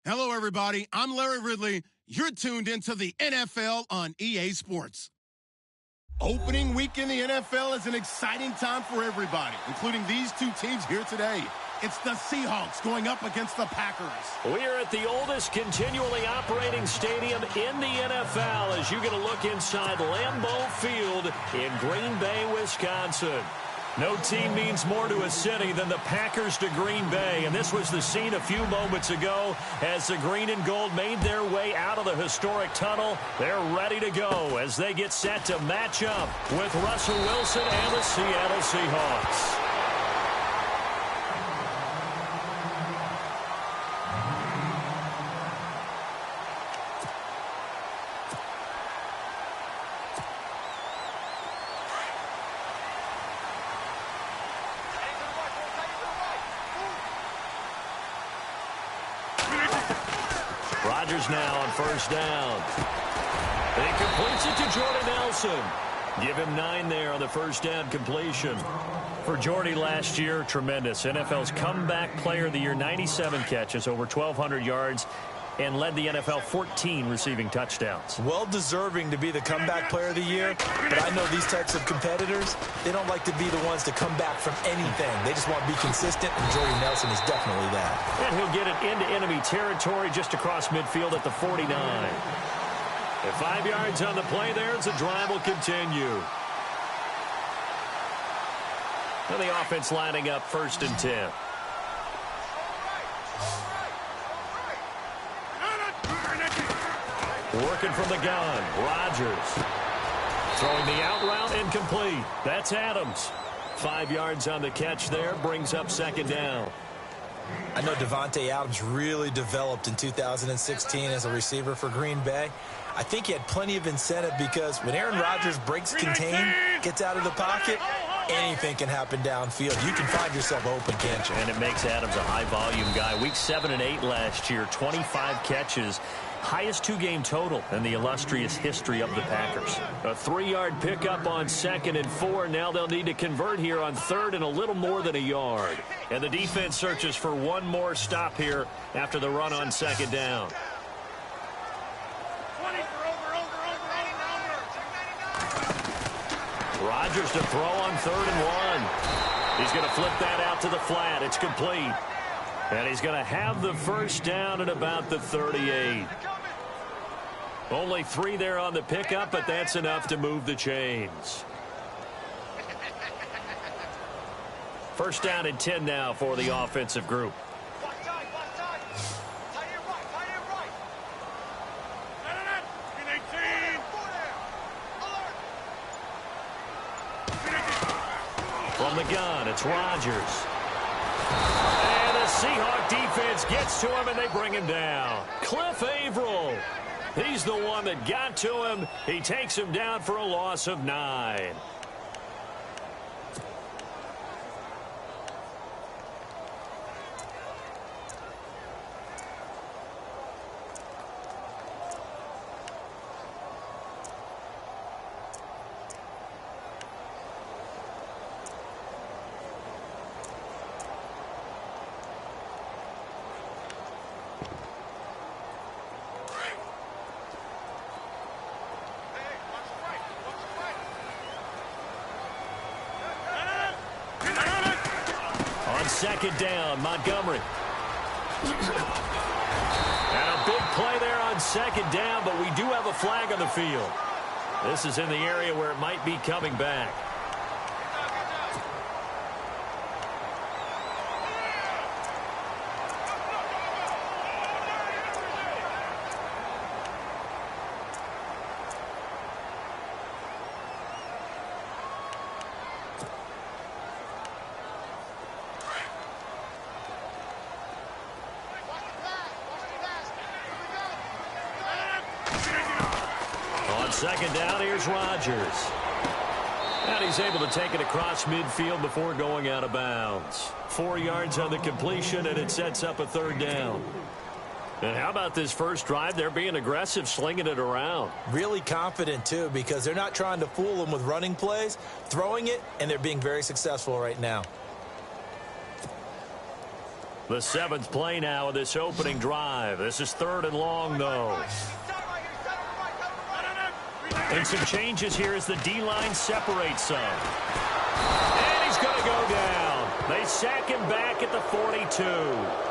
Hello, everybody. I'm Larry Ridley. You're tuned into the NFL on EA Sports. Opening week in the NFL is an exciting time for everybody, including these two teams here today. It's the Seahawks going up against the Packers. We are at the oldest continually operating stadium in the NFL as you get a look inside Lambeau Field in Green Bay, Wisconsin. No team means more to a city than the Packers to Green Bay, and this was the scene a few moments ago as the green and gold made their way out of the historic tunnel. They're ready to go as they get set to match up with Russell Wilson and the Seattle Seahawks. Rodgers now on first down. He completes it to Jordy Nelson. Give him 9 there on the first down completion. For Jordy last year, tremendous. NFL's comeback player of the year, 97 catches, over 1,200 yards, and led the NFL 14 receiving touchdowns. Well deserving to be the comeback player of the year, but I know these types of competitors, they don't like to be the ones to come back from anything. They just want to be consistent, and Jordy Nelson is definitely that. And he'll get it into enemy territory just across midfield at the 49. At 5 yards on the play there, as the drive will continue. And the offense lining up 1st and 10. Working from the gun, Rodgers. Throwing the out route incomplete. That's Adams. 5 yards on the catch there, brings up 2nd down. I know Devontae Adams really developed in 2016 as a receiver for Green Bay. I think he had plenty of incentive because when Aaron Rodgers breaks contain, gets out of the pocket, anything can happen downfield. You can find yourself open, can't you? And it makes Adams a high-volume guy. Week 7 and 8 last year, 25 catches. Highest 2-game total in the illustrious history of the Packers. A 3-yard pickup on 2nd and 4. Now they'll need to convert here on 3rd and a little more than a yard. And the defense searches for one more stop here after the run on 2nd down. Rodgers to throw on 3rd and 1. He's going to flip that out to the flat. It's complete. And he's going to have the first down at about the 38. Only 3 there on the pickup, but that's enough to move the chains. 1st down and 10 now for the offensive group. From the gun, it's Rodgers. And the Seahawk defense gets to him, and they bring him down. Cliff Averill. He's the one that got to him. He takes him down for a loss of 9. Second down, Montgomery. And a big play there on 2nd down, but we do have a flag on the field. This is in the area where it might be coming back. On 2nd down, here's Rodgers. And he's able to take it across midfield before going out of bounds. 4 yards on the completion, and it sets up a 3rd down. And how about this first drive? They're being aggressive, slinging it around. Really confident, too, because they're not trying to fool them with running plays, throwing it, and they're being very successful right now. The 7th play now of this opening drive. This is 3rd and long, though. And some changes here as the D-line separates some. And he's going to go down. They sack him back at the 42.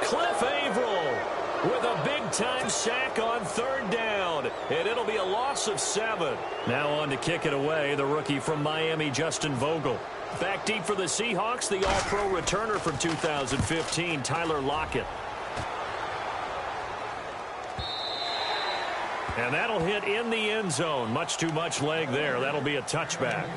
Cliff Averill with a big-time sack on 3rd down. And it'll be a loss of 7. Now on to kick it away, the rookie from Miami, Justin Vogel. Back deep for the Seahawks, the All-Pro returner from 2015, Tyler Lockett. And that'll hit in the end zone. Much too much leg there. That'll be a touchback.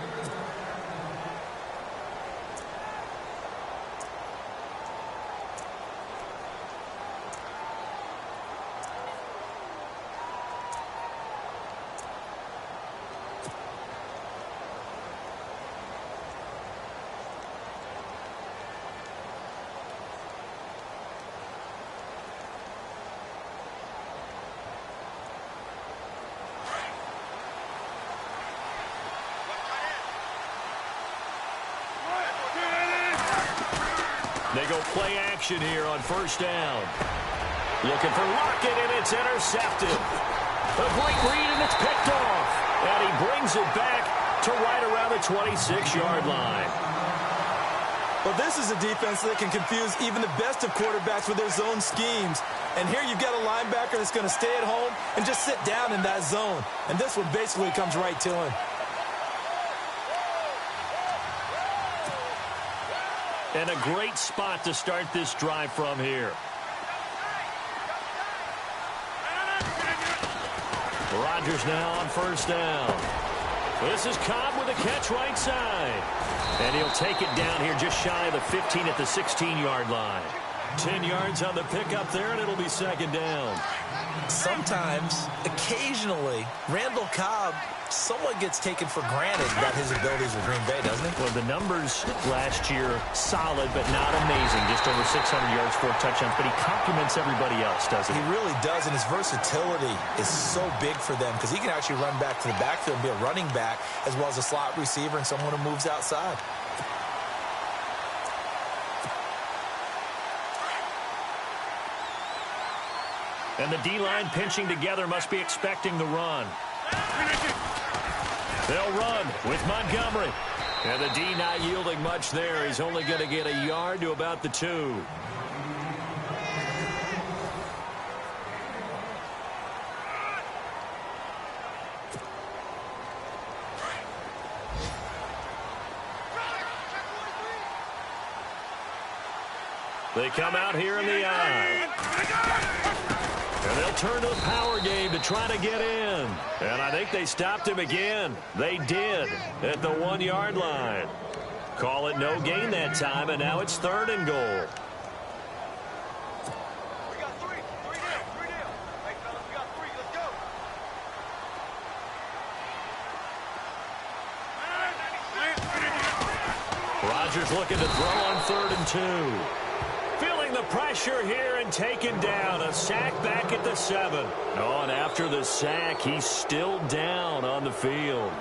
They go play action here on 1st down. Looking for Lockett, and it's intercepted. A great read, and it's picked off. And he brings it back to right around the 26-yard line. Well, this is a defense that can confuse even the best of quarterbacks with their zone schemes. And here you've got a linebacker that's going to stay at home and just sit down in that zone. And this one basically comes right to him. And a great spot to start this drive from here. Rodgers now on 1st down. This is Cobb with a catch right side. And he'll take it down here just shy of the 15 at the 16-yard line. 10 yards on the pickup there, and it'll be 2nd down. Sometimes, occasionally, Randall Cobb somewhat gets taken for granted about his abilities with Green Bay, doesn't he? Well, the numbers last year, solid but not amazing. Just over 600 yards, 4 touchdowns. But he complements everybody else, doesn't he? He really does, and his versatility is so big for them because he can actually run back to the backfield and be a running back as well as a slot receiver and someone who moves outside. And the D-line pinching together must be expecting the run. They'll run with Montgomery. And the D not yielding much there. He's only going to get a yard to about the 2. They come out here in the eye. And they'll turn to the power game to try to get in. And I think they stopped him again. They did at the 1-yard line. Call it no gain that time, and now it's 3rd and goal. We got 3. 3 down. 3 down. Hey, fellas, we got 3. Let's go. Rodgers looking to throw on 3rd and 2. Feeling the pressure here and taken down. A sack back at the 7. Oh, and after the sack, he's still down on the field.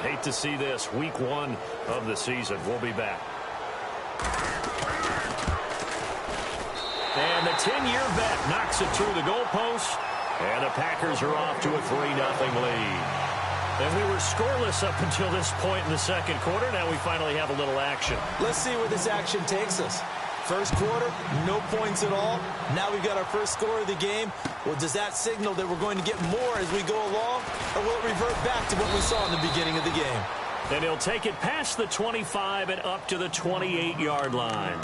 Hate to see this. Week 1 of the season. We'll be back. And the 10-year vet knocks it through the goalpost. And the Packers are off to a 3-0 lead. And we were scoreless up until this point in the 2nd quarter. Now we finally have a little action. Let's see where this action takes us. First quarter, no points at all. Now we've got our first score of the game. Well, does that signal that we're going to get more as we go along? Or will it revert back to what we saw in the beginning of the game? And he'll take it past the 25 and up to the 28-yard line.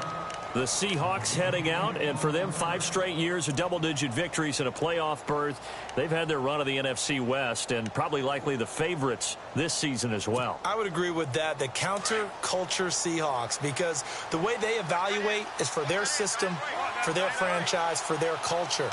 The Seahawks heading out, and for them, 5 straight years of double-digit victories and a playoff berth. They've had their run of the NFC West and likely the favorites this season as well. I would agree with that. The counter-culture Seahawks, because the way they evaluate is for their system, for their franchise, for their culture.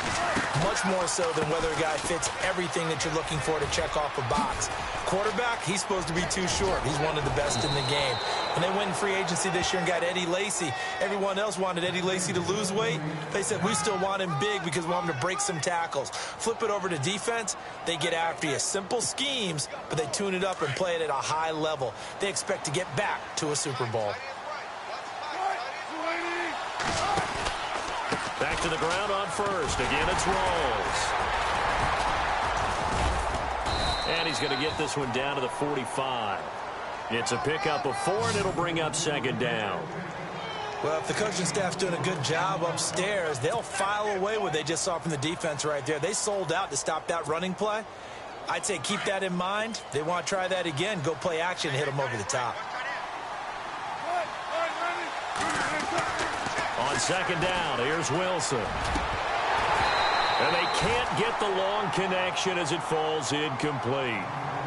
Much more so than whether a guy fits everything that you're looking for to check off a box. Quarterback, he's supposed to be too short. He's one of the best in the game. When they went in free agency this year and got Eddie Lacy, everyone else wanted Eddie Lacy to lose weight. They said, we still want him big because we want him to break some tackles. Flip it over to defense, they get after you. Simple schemes, but they tune it up and play it at a high level. They expect to get back to a Super Bowl. Back to the ground on first. Again, it's Rawls. And he's going to get this one down to the 45. It's a pickup of 4, and it'll bring up second down. Well, if the coaching staff's doing a good job upstairs, they'll file away what they just saw from the defense right there. They sold out to stop that running play. I'd say keep that in mind. They want to try that again. Go play action and hit them over the top. On second down, here's Wilson. And they can't get the long connection as it falls incomplete.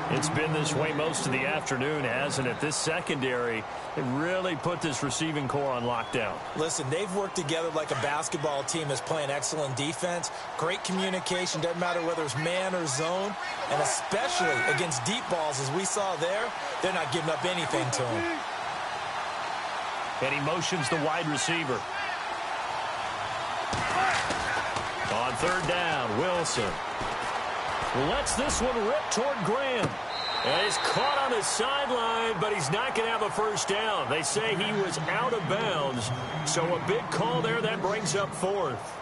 It's been this way most of the afternoon, hasn't it? This secondary, it really put this receiving core on lockdown. Listen, they've worked together like a basketball team that's playing excellent defense. Great communication, doesn't matter whether it's man or zone. And especially against deep balls, as we saw there, they're not giving up anything to him. And he motions the wide receiver. On third down, Wilson lets this one rip toward Graham. And he's caught on the sideline, but he's not going to have a first down. They say he was out of bounds, so a big call there that brings up fourth.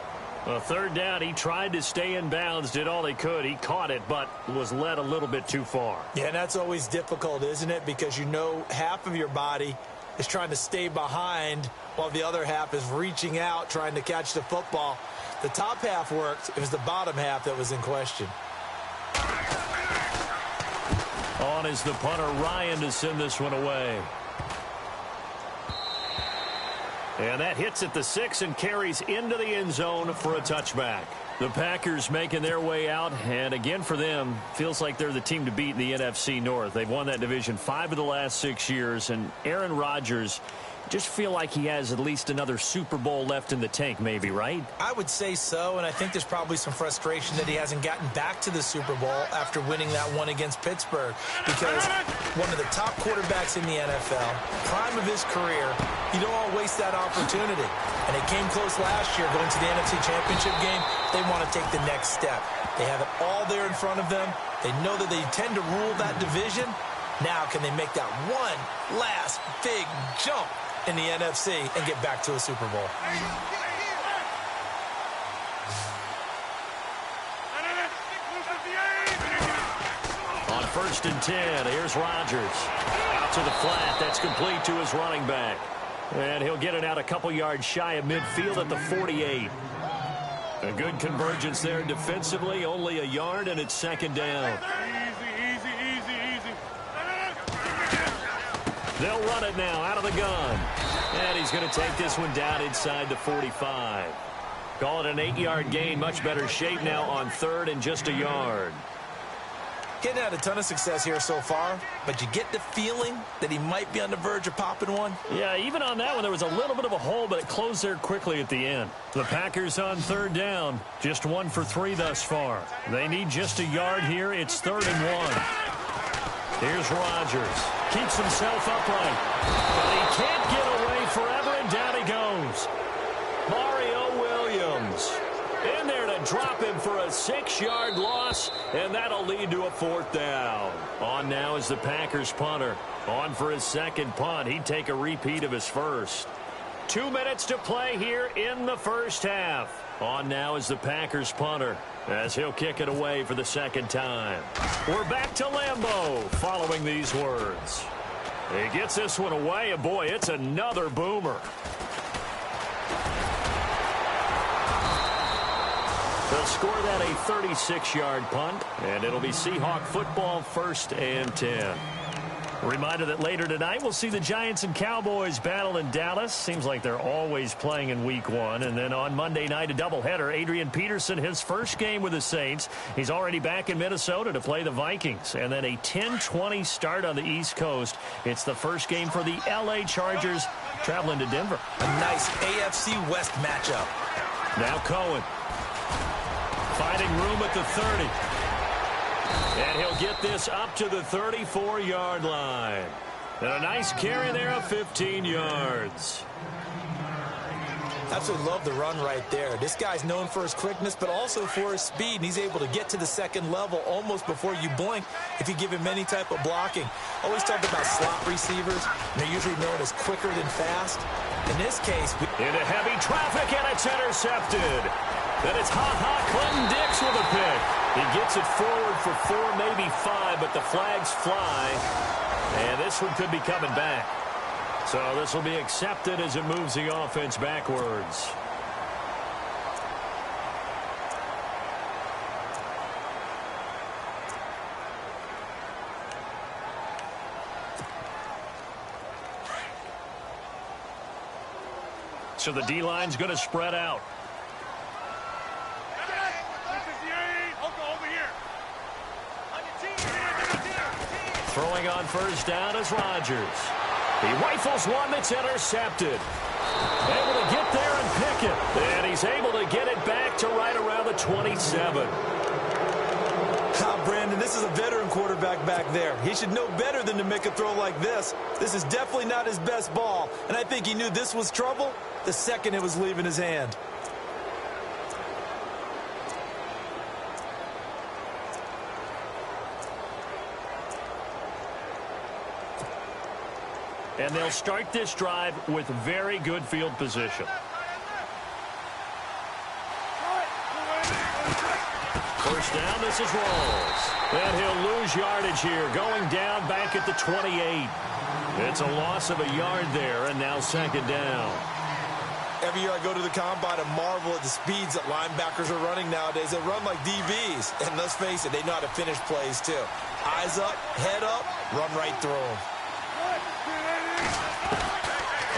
A third down, he tried to stay in bounds, did all he could. He caught it, but was led a little bit too far. Yeah, and that's always difficult, isn't it? Because you know half of your body is trying to stay behind while the other half is reaching out, trying to catch the football. The top half worked. It was the bottom half that was in question. On is the punter, Iraion, to send this one away. And that hits at the 6 and carries into the end zone for a touchback. The Packers making their way out, and again for them, feels like they're the team to beat in the NFC North. They've won that division 5 of the last 6 years, and Aaron Rodgers just feel like he has at least another Super Bowl left in the tank, maybe, right? I would say so, and I think there's probably some frustration that he hasn't gotten back to the Super Bowl after winning that one against Pittsburgh, because one of the top quarterbacks in the NFL, prime of his career, you don't want to waste that opportunity. And it came close last year going to the NFC Championship game. They want to take the next step. They have it all there in front of them. They know that they tend to rule that division. Now can they make that one last big jump in the NFC and get back to a Super Bowl? On first and 10, here's Rodgers. Out to the flat. That's complete to his running back. And he'll get it out a couple yards shy of midfield at the 48. A good convergence there defensively. Only a yard, and it's second down. They'll run it now out of the gun. And he's going to take this one down inside the 45. Call it an 8-yard gain. Much better shape now on third and just a yard. Getting had a ton of success here so far, but you get the feeling that he might be on the verge of popping one. Yeah, even on that one, there was a little bit of a hole, but it closed there quickly at the end. The Packers on third down, just 1 for 3 thus far. They need just a yard here. It's 3rd and 1. Here's Rodgers. Keeps himself upright, but he can't get away forever, and down he goes. Mario Williams in there to drop him for a 6-yard loss, and that'll lead to a 4th down. On now is the Packers punter. On for his second punt. He'd take a repeat of his first. 2 minutes to play here in the first half. On now is the Packers punter, as he'll kick it away for the second time. We're back to Lambeau following these words. He gets this one away, and boy, it's another boomer. They'll score that a 36-yard punt, and it'll be Seahawk football, 1st and 10. Reminder that later tonight we'll see the Giants and Cowboys battle in Dallas. Seems like they're always playing in week 1. And then on Monday night, a doubleheader. Adrian Peterson, his first game with the Saints. He's already back in Minnesota to play the Vikings. And then a 10:20 start on the East Coast. It's the first game for the L.A. Chargers traveling to Denver. A nice AFC West matchup. Now Cohen. Finding room at the 30. And he'll get this up to the 34-yard line. And a nice carry there of 15 yards. Absolutely love the run right there. This guy's known for his quickness, but also for his speed. And he's able to get to the second level almost before you blink if you give him any type of blocking. Always talk about slot receivers. They're usually known as quicker than fast. In this case, into heavy traffic, and it's intercepted. Then it's Clinton Dix with a pick. He gets it forward for 4, maybe 5, but the flags fly. And this one could be coming back. So this will be accepted as it moves the offense backwards. So the D-line's going to spread out. Throwing on first down is Rodgers. He rifles one that's intercepted. Able to get there and pick it. And he's able to get it back to right around the 27. Brandon, this is a veteran quarterback back there. He should know better than to make a throw like this. This is definitely not his best ball. And I think he knew this was trouble the second it was leaving his hand. And they'll start this drive with very good field position. First down, this is Rawls. And he'll lose yardage here, going down back at the 28. It's a loss of a yard there, and now second down. Every year I go to the combine and marvel at the speeds that linebackers are running nowadays. They run like DBs. And let's face it, they know how to finish plays too. Eyes up, head up, run right through them.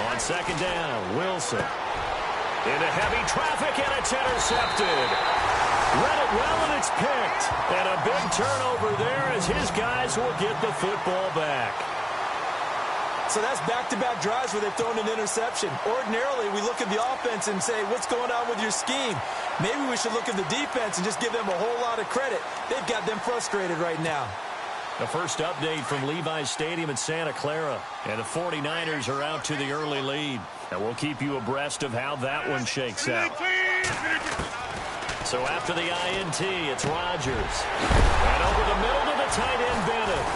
On second down, Wilson. Into heavy traffic, and it's intercepted. Read it well, and it's picked. And a big turnover there as his guys will get the football back. So that's back-to-back drives where they've thrown an interception. Ordinarily, we look at the offense and say, what's going on with your scheme? Maybe we should look at the defense and just give them a whole lot of credit. They've got them frustrated right now. The first update from Levi's Stadium in Santa Clara. And the 49ers are out to the early lead. And we'll keep you abreast of how that one shakes out. So after the INT, it's Rodgers. And over the middle to the tight end, Bennett.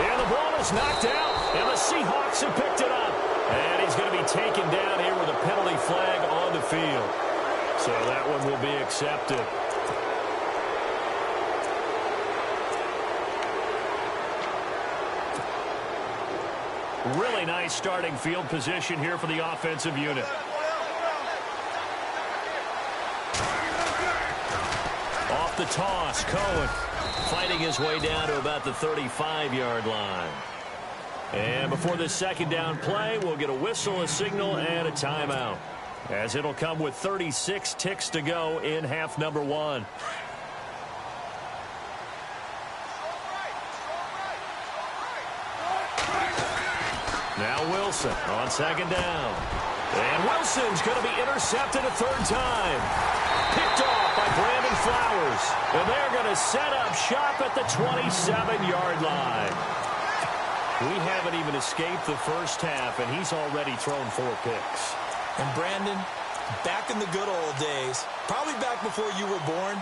And the ball is knocked out. And the Seahawks have picked it up. And he's going to be taken down here with a penalty flag on the field. So that one will be accepted. Really nice starting field position here for the offensive unit. Off the toss, Cohen fighting his way down to about the 35-yard line. And before this second down play, we'll get a whistle, a signal, and a timeout, as it'll come with 36 ticks to go in half number 1. Now Wilson on second down. And Wilson's going to be intercepted a third time. Picked off by Brandon Flowers. And they're going to set up shop at the 27-yard line. We haven't even escaped the first half, and he's already thrown 4 picks. And Brandon, back in the good old days, probably back before you were born,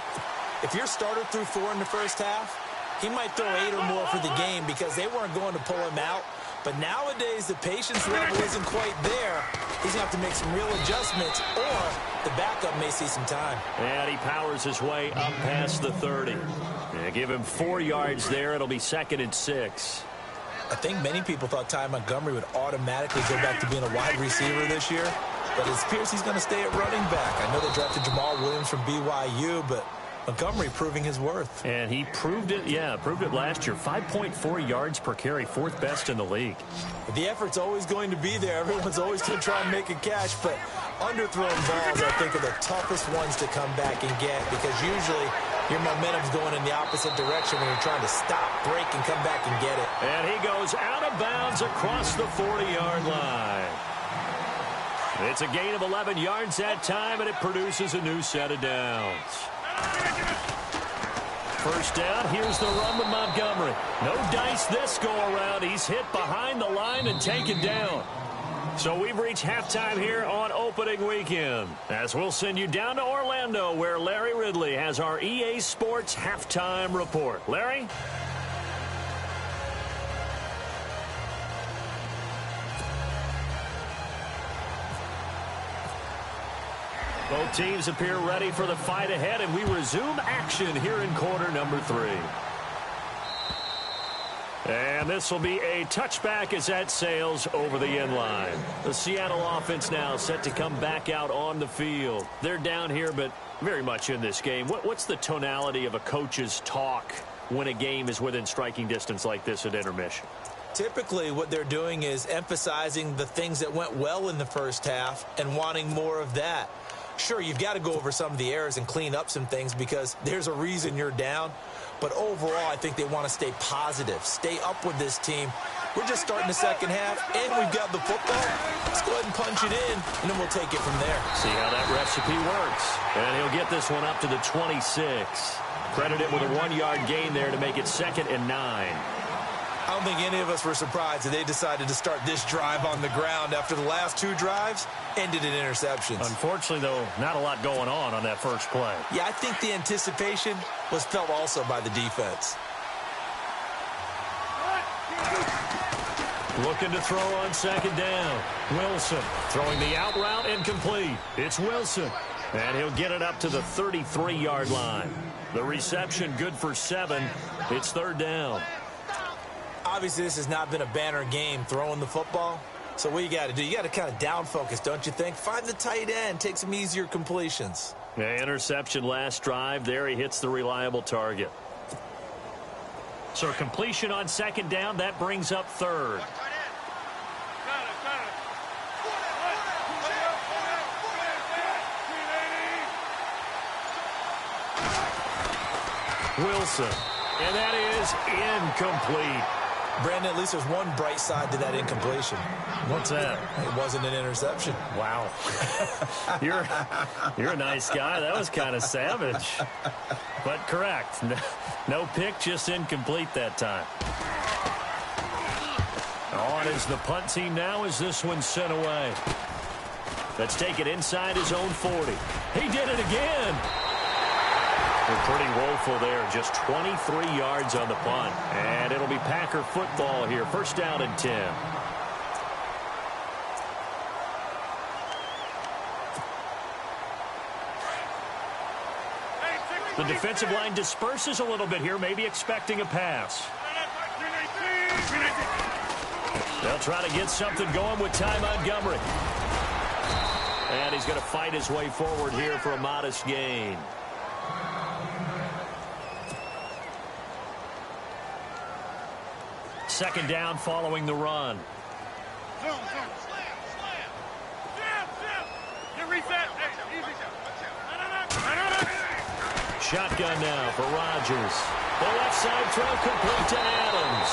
if your starter threw 4 in the first half, he might throw 8 or more for the game because they weren't going to pull him out. But nowadays, the patience level isn't quite there. He's going to have to make some real adjustments, or the backup may see some time. And he powers his way up past the 30. Yeah, give him 4 yards there. It'll be 2nd and 6. I think many people thought Ty Montgomery would automatically go back to being a wide receiver this year, but it appears he's going to stay at running back. I know they drafted Jamal Williams from BYU, but Montgomery proving his worth. And he proved it, proved it last year. 5.4 yards per carry, 4th best in the league. The effort's always going to be there. Everyone's always going to try and make a catch, but underthrown balls, I think, are the toughest ones to come back and get because usually your momentum's going in the opposite direction when you're trying to stop, break, and come back and get it. And he goes out of bounds across the 40-yard line. It's a gain of 11 yards that time, and it produces a new set of downs. First down, here's the run with Montgomery. No dice this go-around. He's hit behind the line and taken down. So we've reached halftime here on opening weekend, as we'll send you down to Orlando, where Larry Ridley has our EA Sports halftime report. Larry? Both teams appear ready for the fight ahead, and we resume action here in quarter number 3. And this will be a touchback as that sails over the end line. The Seattle offense now set to come back out on the field. They're down here, but very much in this game. What's the tonality of a coach's talk when a game is within striking distance like this at intermission? Typically, what they're doing is emphasizing the things that went well in the first half and wanting more of that. Sure, you've got to go over some of the errors and clean up some things because there's a reason you're down. But overall, I think they want to stay positive, stay up with this team. We're just starting the second half, and we've got the football. Let's go ahead and punch it in, and then we'll take it from there. See how that recipe works. And he'll get this one up to the 26. Credit it with a 1-yard gain there to make it 2nd and 9. I don't think any of us were surprised that they decided to start this drive on the ground after the last 2 drives ended in interceptions. Unfortunately, though, not a lot going on that first play. Yeah, I think the anticipation was felt also by the defense. Looking to throw on 2nd down. Wilson throwing the out route incomplete. It's Wilson. And he'll get it up to the 33-yard line. The reception good for 7. It's 3rd down. Obviously, this has not been a banner game throwing the football. So what you got to do, you got to kind of down focus, don't you think? Find the tight end, take some easier completions. Yeah, interception last drive. There he hits the reliable target. So completion on 2nd down, that brings up 3rd. Wilson, and that is incomplete. Brandon, at least there's one bright side to that incompletion. What's that? It wasn't an interception. Wow. You're a nice guy. That was kind of savage. But correct. No pick, just incomplete that time. On is the punt team now as this one's sent away. Let's take it inside his own 40. He did it again. They're pretty woeful there. Just 23 yards on the punt. And it'll be Packer football here. 1st down and 10. The defensive line disperses a little bit here, maybe expecting a pass. They'll try to get something going with Ty Montgomery. And he's going to fight his way forward here for a modest gain. Second down following the run. Slam. Get reset. Hey, easy. Shotgun now for Rodgers. The left side throw complete to Adams.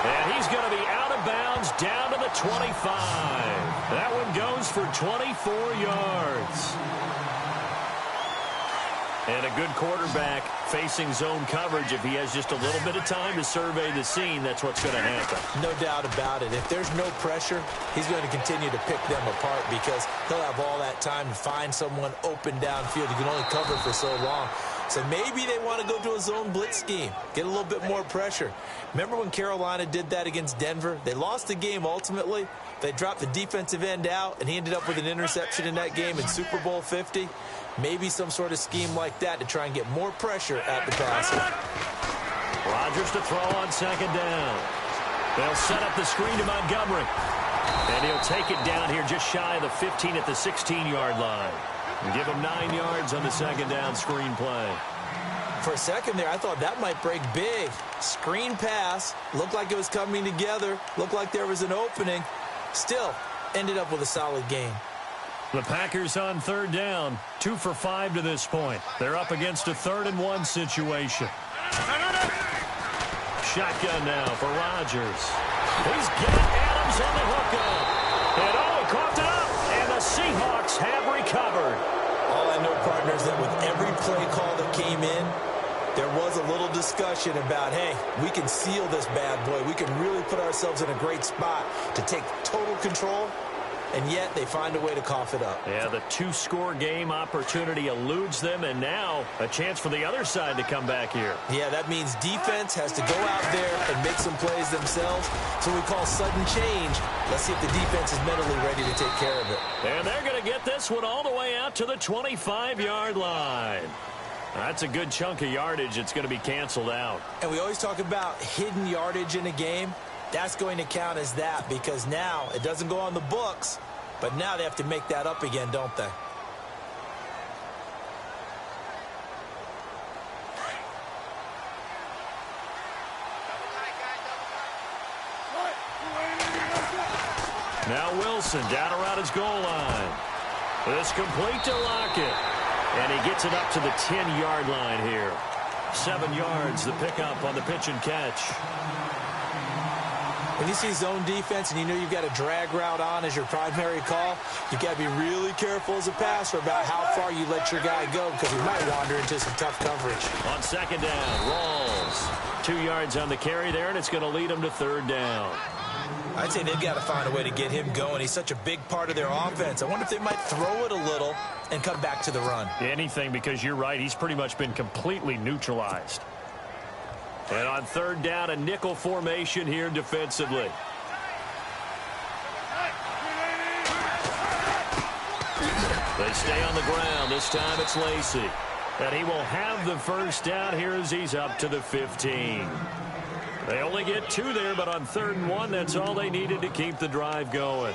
And he's going to be out of bounds down to the 25. That one goes for 24 yards. And a good quarterback facing zone coverage. If he has just a little bit of time to survey the scene, that's what's going to happen. No doubt about it. If there's no pressure, he's going to continue to pick them apart because he'll have all that time to find someone open downfield. He can only cover for so long. So maybe they want to go to a zone blitz scheme, get a little bit more pressure. Remember when Carolina did that against Denver? They lost the game ultimately. They dropped the defensive end out, and he ended up with an interception in that game in Super Bowl 50. Maybe some sort of scheme like that to try and get more pressure at the passer. Rodgers to throw on 2nd down. They'll set up the screen to Montgomery. And he'll take it down here just shy of the 15 at the 16-yard line. And give him 9 yards on the 2nd down screen play. For a second there, I thought that might break big. Screen pass. Looked like it was coming together. Looked like there was an opening. Still, ended up with a solid game. The Packers on 3rd down. 2 for 5 to this point. They're up against a 3rd and 1 situation. Shotgun now for Rodgers. He's got Adams on the hookup. And he coughed it up. And the Seahawks have recovered. All I know, partner, is that with every play call that came in, there was a little discussion about, hey, we can seal this bad boy. We can really put ourselves in a great spot to take total control. and yet they find a way to cough it up. Yeah, the two-score game opportunity eludes them, and now a chance for the other side to come back here. Yeah, that means defense has to go out there and make some plays themselves. So we call sudden change. Let's see if the defense is mentally ready to take care of it. And they're going to get this one all the way out to the 25-yard line. That's a good chunk of yardage. It's going to be canceled out. And we always talk about hidden yardage in a game. That's going to count as that because now it doesn't go on the books, but now they have to make that up again, don't they? Now Wilson down around his goal line. It's complete to Lockett. And he gets it up to the 10-yard line here. 7 yards, the pickup on the pitch and catch. When you see zone defense and you know you've got a drag route on as your primary call, you've got to be really careful as a passer about how far you let your guy go because he might wander into some tough coverage. On second down, Rawls. 2 yards on the carry there, and it's going to lead him to third down. I'd say they've got to find a way to get him going. He's such a big part of their offense. I wonder if they might throw it a little and come back to the run. Anything, because you're right. He's pretty much been completely neutralized. And on third down, a nickel formation here defensively. They stay on the ground. This time it's Lacy. And he will have the first down here as he's up to the 15. They only get 2 there, but on 3rd and 1, that's all they needed to keep the drive going.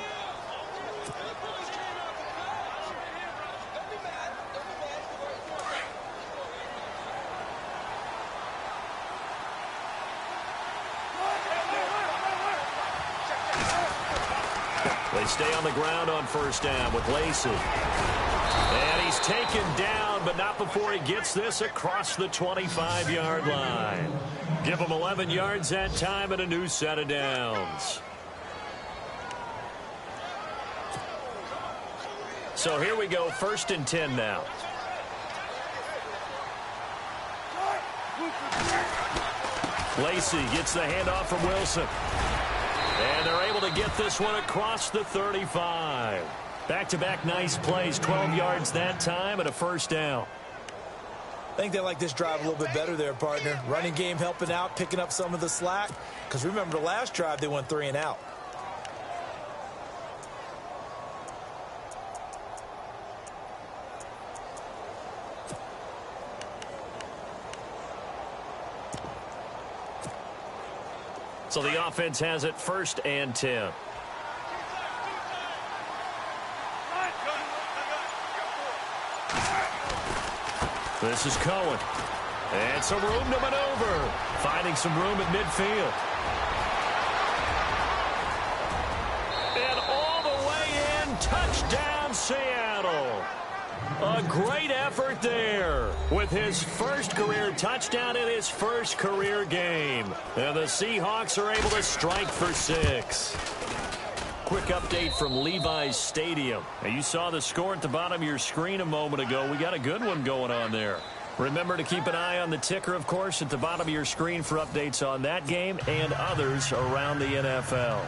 They stay on the ground on first down with Lacy. And he's taken down, but not before he gets this across the 25-yard line. Give him 11 yards that time and a new set of downs. So here we go, 1st and 10 now. Lacy gets the handoff from Wilson. And they're able to get this one across the 35. Back-to-back nice plays, 12 yards that time and a first down. I think they like this drive a little bit better there, partner. Running game helping out, picking up some of the slack. Because remember, the last drive they went 3 and out. So the offense has it 1st and 10. This is Cohen. And some room to maneuver. Finding some room at midfield. And all the way in. Touchdown, Seattle. A great effort there with his first career touchdown in his first career game. And the Seahawks are able to strike for 6. Quick update from Levi's Stadium. Now, you saw the score at the bottom of your screen a moment ago. We got a good one going on there. Remember to keep an eye on the ticker, of course, at the bottom of your screen for updates on that game and others around the NFL.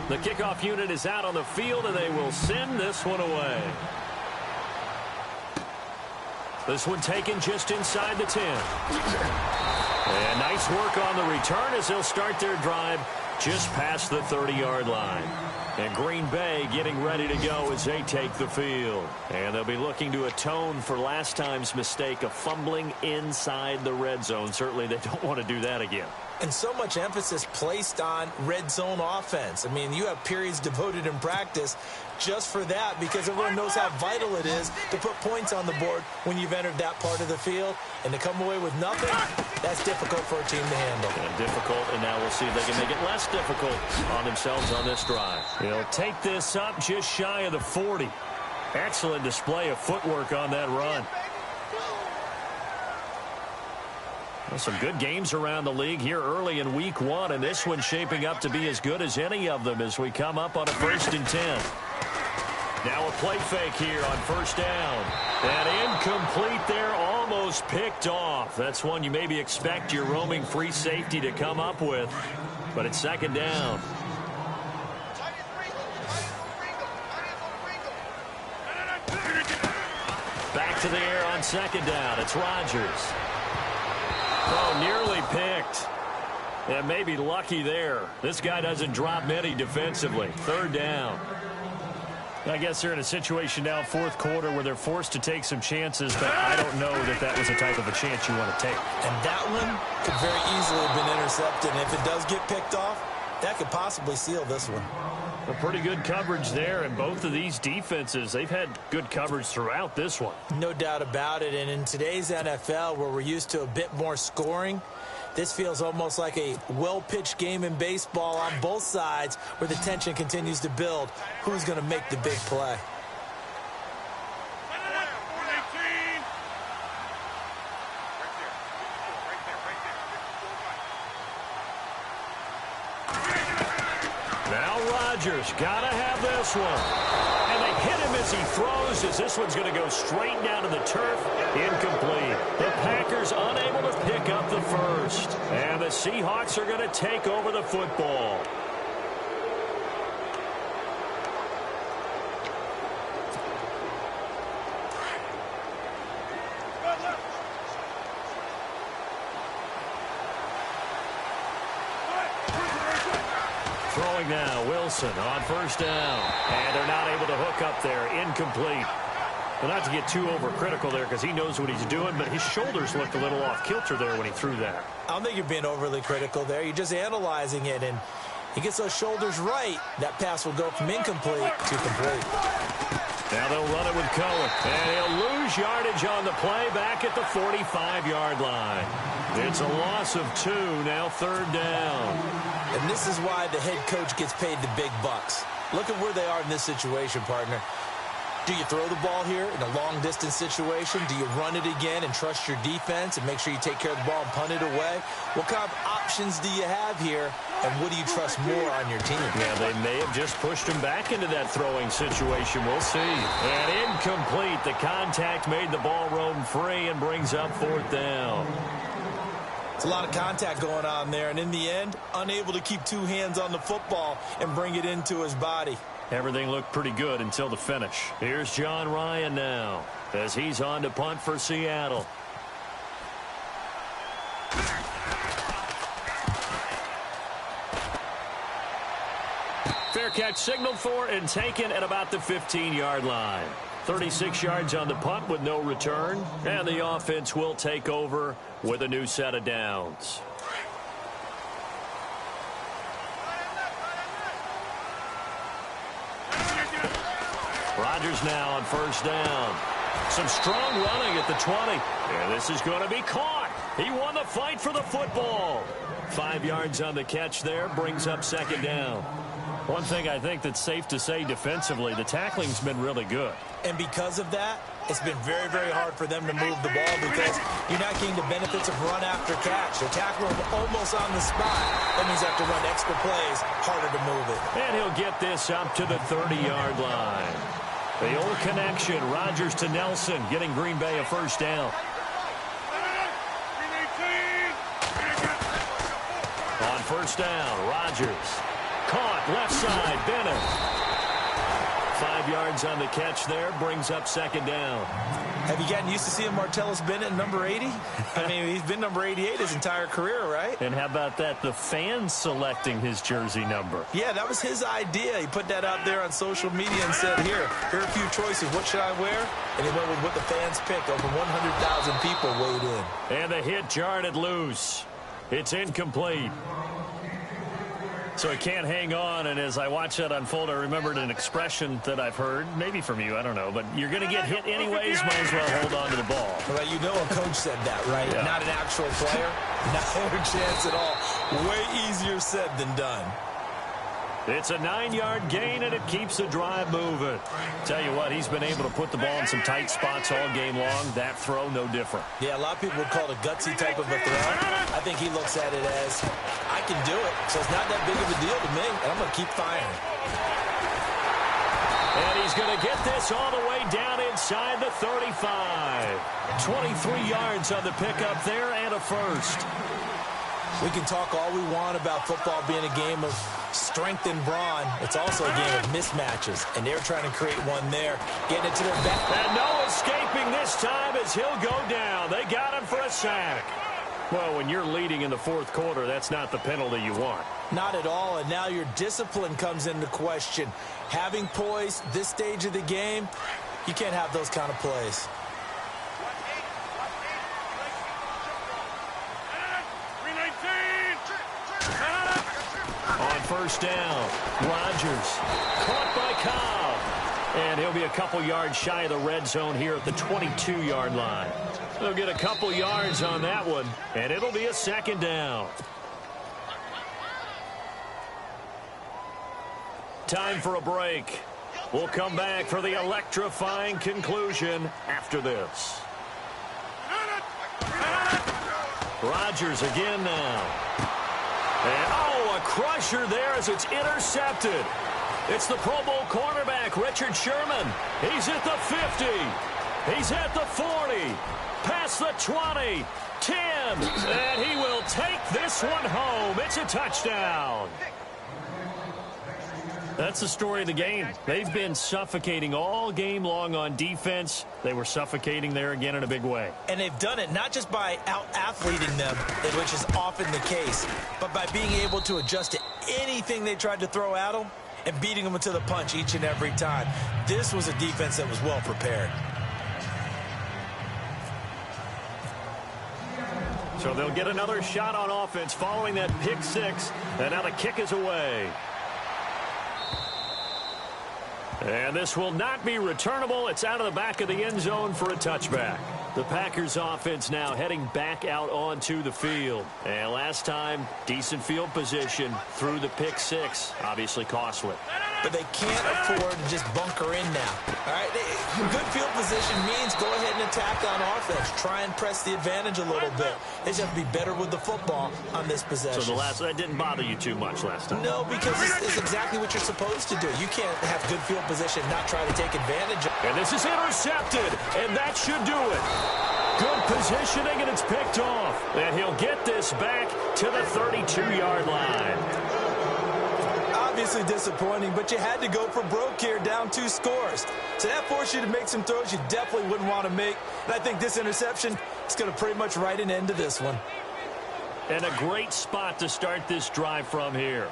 The kickoff unit is out on the field, and they will send this one away. This one taken just inside the 10. And nice work on the return as they'll start their drive just past the 30-yard line. And Green Bay getting ready to go as they take the field. And they'll be looking to atone for last time's mistake of fumbling inside the red zone. Certainly they don't want to do that again. And so much emphasis placed on red zone offense. I mean, you have periods devoted in practice just for that because everyone knows how vital it is to put points on the board when you've entered that part of the field. And to come away with nothing, that's difficult for a team to handle. And difficult, and now we'll see if they can make it less difficult on themselves on this drive. They'll take this up just shy of the 40. Excellent display of footwork on that run. Well, some good games around the league here early in week 1, and this one's shaping up to be as good as any of them as we come up on a 1st and 10. Now a play fake here on first down. And incomplete there, almost picked off. That's one you maybe expect your roaming free safety to come up with. But it's 2nd down. to the air on second down. It's Rodgers. Oh, nearly picked. And maybe lucky there. This guy doesn't drop many defensively. Third down. I guess they're in a situation now, fourth quarter, where they're forced to take some chances, but I don't know that that was the type of a chance you want to take. And that one could very easily have been intercepted. And if it does get picked off, that could possibly seal this one. A pretty good coverage there, and both of these defenses, they've had good coverage throughout this one. No doubt about it. And in today's NFL, where we're used to a bit more scoring, this feels almost like a well-pitched game in baseball on both sides where the tension continues to build. Who's going to make the big play? Now Rodgers got to have this one. And they hit him as he throws, as this one's going to go straight down to the turf. Incomplete. The Packers unable to pick up the first. And the Seahawks are going to take over the football. Throwing now, Wilson on first down. And they're not able to hook up there. Incomplete. Well, not to get too overcritical there because he knows what he's doing, but his shoulders looked a little off kilter there when he threw that. I don't think you're being overly critical there. You're just analyzing it, and he gets those shoulders right. That pass will go from incomplete to complete. Now they'll run it with Cohen. And he'll lose yardage on the play back at the 45-yard line. It's a loss of 2, now third down. And this is why the head coach gets paid the big bucks. Look at where they are in this situation, partner. Do you throw the ball here in a long-distance situation? Do you run it again and trust your defense and make sure you take care of the ball and punt it away? What kind of options do you have here, and what do you trust more on your team? Yeah, they may have just pushed him back into that throwing situation. We'll see. And incomplete. The contact made the ball roam free and brings up fourth down. It's a lot of contact going on there, and in the end, unable to keep two hands on the football and bring it into his body. Everything looked pretty good until the finish. Here's John Ryan now as he's on to punt for Seattle. Fair catch signaled for and taken at about the 15-yard line. 36 yards on the punt with no return, and the offense will take over with a new set of downs. Rodgers now on first down. Some strong running at the 20. And this is going to be caught. He won the fight for the football. 5 yards on the catch there, brings up second down. One thing I think that's safe to say defensively, the tackling's been really good. And because of that, it's been very, very hard for them to move the ball because you're not getting the benefits of run after catch. They're tackling almost on the spot. That means they have to run extra plays, harder to move it. And he'll get this up to the 30-yard line. The old connection, Rodgers to Nelson, getting Green Bay a first down. On first down, Rodgers. Caught, left side, Bennett. 5 yards on the catch there, brings up second down. Have you gotten used to seeing Martellus Bennett number 80? I mean, he's been number 88 his entire career, right? And how about that, the fans selecting his jersey number? Yeah, that was his idea. He put that out there on social media and said, here are a few choices. What should I wear? And he went with what the fans picked. Over 100,000 people weighed in. And the hit jarred it loose. It's incomplete. So he can't hang on, and as I watch that unfold, I remembered an expression that I've heard, maybe from you, I don't know, but you're going to get hit anyways, might as well hold on to the ball. Well, you know a coach said that, right? Yeah. Not an actual player. Not a chance at all. Way easier said than done. It's a 9-yard gain, and it keeps the drive moving. Tell you what, he's been able to put the ball in some tight spots all game long. That throw, no different. Yeah, a lot of people would call it a gutsy type of a throw. I think he looks at it as, I can do it, so it's not that big of a deal to me, and I'm going to keep firing. And he's going to get this all the way down inside the 35. 23 yards on the pickup there, and a first. We can talk all we want about football being a game of strength and brawn. It's also a game of mismatches, and they're trying to create one there. Getting it to their back. And no escaping looking this time as he'll go down. They got him for a sack. Well, when you're leading in the fourth quarter, that's not the penalty you want. Not at all, and now your discipline comes into question. Having poise this stage of the game, you can't have those kind of plays. On first down, Rodgers caught by Cobb. And he'll be a couple yards shy of the red zone here at the 22-yard line. They'll get a couple yards on that one, and it'll be a second down. Time for a break. We'll come back for the electrifying conclusion after this. Rodgers again now. And, a crusher there as it's intercepted. It's the Pro Bowl cornerback, Richard Sherman. He's at the 50. He's at the 40. Past the 20. 10. And he will take this one home. It's a touchdown. That's the story of the game. They've been suffocating all game long on defense. They were suffocating there again in a big way. And they've done it not just by out-athleting them, which is often the case, but by being able to adjust to anything they tried to throw at them and beating them to the punch each and every time. This was a defense that was well prepared. So they'll get another shot on offense following that pick six. And now the kick is away. And this will not be returnable. It's out of the back of the end zone for a touchback. The Packers offense now heading back out onto the field. And last time, decent field position through the pick six. Obviously costly. But they can't afford to just bunker in now. All right, good field position means go ahead and attack on offense. Try and press the advantage a little bit. They just have to be better with the football on this possession. So that didn't bother you too much last time? No, because it's exactly what you're supposed to do. You can't have good field position and not try to take advantage of it. And this is intercepted, and that should do it. Good positioning, and it's picked off. And he'll get this back to the 32-yard line. Obviously disappointing, but you had to go for broke here, down 2 scores. So that forced you to make some throws you definitely wouldn't want to make. And I think this interception is going to pretty much write an end to this one. And a great spot to start this drive from here.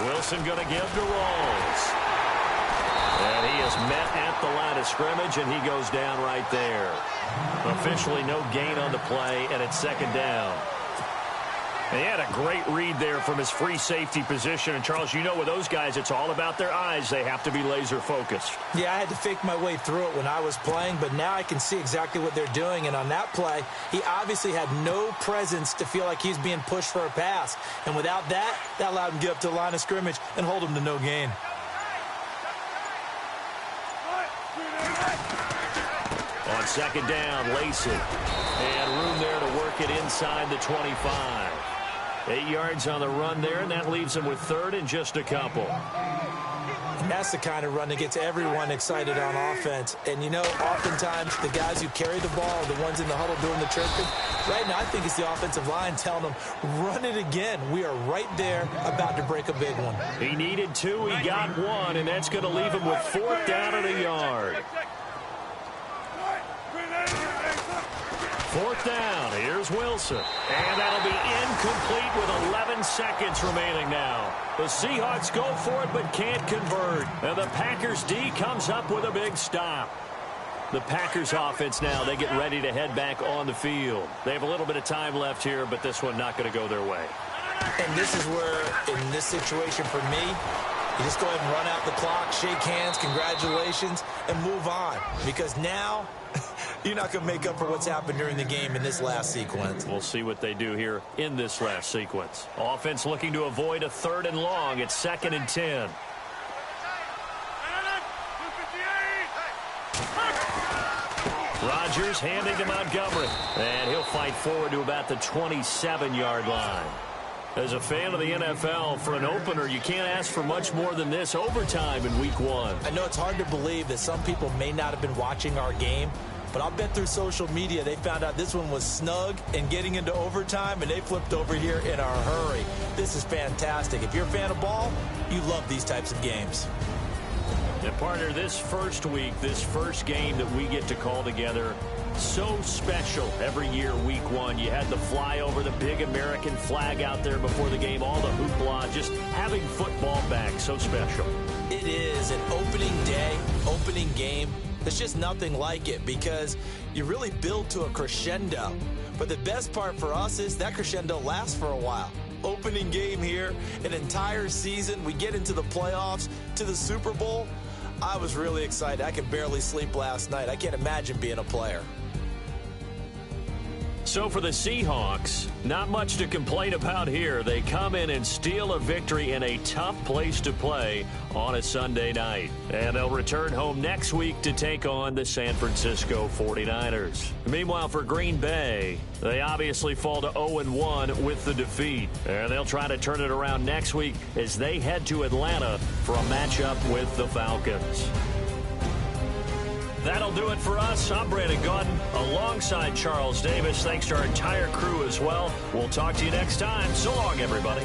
Wilson going to give to Rolls. And he is met at the line of scrimmage, and he goes down right there. Officially no gain on the play, and it's second down. And he had a great read there from his free safety position. And, Charles, you know with those guys, it's all about their eyes. They have to be laser-focused. Yeah, I had to fake my way through it when I was playing, but now I can see exactly what they're doing. And on that play, he obviously had no presence to feel like he's being pushed for a pass. And without that, that allowed him to get up to the line of scrimmage and hold him to no gain. On second down, Lacey. And room there to work it inside the 25. 8 yards on the run there, and that leaves him with third and just a couple. And that's the kind of run that gets everyone excited on offense. And, you know, oftentimes the guys who carry the ball are the ones in the huddle doing the chirping. Right now, I think it's the offensive line telling them, run it again. We are right there about to break a big one. He needed 2. He got 1, and that's going to leave him with fourth down and a yard. Fourth down, here's Wilson. And that'll be incomplete with 11 seconds remaining now. The Seahawks go for it but can't convert. And the Packers D comes up with a big stop. The Packers offense now, they get ready to head back on the field. They have a little bit of time left here, but this one not going to go their way. And this is where, in this situation for me, you just go ahead and run out the clock, shake hands, congratulations, and move on. Because now, you're not going to make up for what's happened during the game in this last sequence. We'll see what they do here in this last sequence. Offense looking to avoid a third and long. It's 2nd and 10. Rodgers handing to Montgomery. And he'll fight forward to about the 27-yard line. As a fan of the NFL, for an opener, you can't ask for much more than this overtime in Week 1. I know it's hard to believe that some people may not have been watching our game, But I'll bet through social media they found out this one was snug and getting into overtime, and they flipped over here in a hurry. This is fantastic. If you're a fan of ball, you love these types of games. And partner, this first week, this first game that we get to call together, so special every year, week one. You had the flyover, the big American flag out there before the game, all the hoopla, just having football back, so special. It is an opening day, opening game. There's just nothing like it because you really build to a crescendo. But the best part for us is that crescendo lasts for a while. Opening game here, an entire season. We get into the playoffs, to the Super Bowl. I was really excited. I could barely sleep last night. I can't imagine being a player. So for the Seahawks, not much to complain about here. They come in and steal a victory in a tough place to play on a Sunday night. And they'll return home next week to take on the San Francisco 49ers. Meanwhile, for Green Bay, they obviously fall to 0-1 with the defeat. And they'll try to turn it around next week as they head to Atlanta for a matchup with the Falcons. That'll do it for us. I'm Brandon Gaudin alongside Charles Davis. Thanks to our entire crew as well. We'll talk to you next time. So long, everybody.